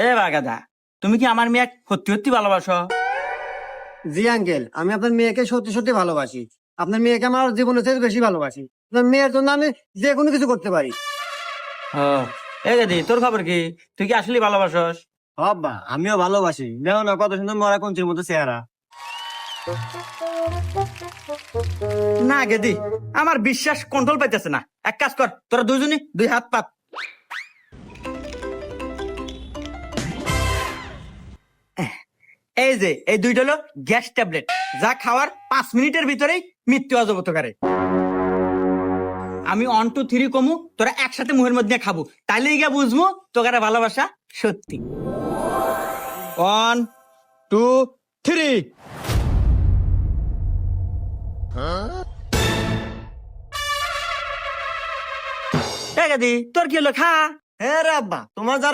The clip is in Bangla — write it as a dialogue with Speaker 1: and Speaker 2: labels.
Speaker 1: এ বাগাদা, তুমি কি আমার মেয়ে সত্যি সত্যি ভালোবাসো?
Speaker 2: জি আঙ্কেল, আমি আপনার মেয়েকে সত্যি সত্যি ভালোবাসি। আপনার মেয়েকে আমার জীবনের থেকে বেশি ভালোবাসি। আপনার মেয়ের জন্য আমি যে কোনো কিছু করতে পারি।
Speaker 1: ও, এ গাদি, তোর খবর কি? তুই কি আসলে ভালোবাসস?
Speaker 2: বাবা, আমিও ভালোবাসি। দেখো না কত সুন্দর মরা কঞ্চির মতো চেহারা।
Speaker 1: না গেদি, আমার বিশ্বাস কন্ট্রোল পাইতেছে না। এক কাজ কর, তোরা দুজনই দুই হাত পাত। এই যে এই দুইটা হলো গ্যাস ট্যাবলেট, যা খাওয়ার 5 মিনিটের ভিতরেই মৃত্যু অজগত করে। আমি 1 2 3 কমু, তোরা একসাথে মুখের মধ্যে দিয়ে খাবো, তাইলে গিয়ে বুঝবো তোকারে ভালোবাসা সত্যি। 1 2 3। এই গাদি, তোর কি হলো? খা।
Speaker 2: হ্যাঁ রে আব্বা, তোমার যারা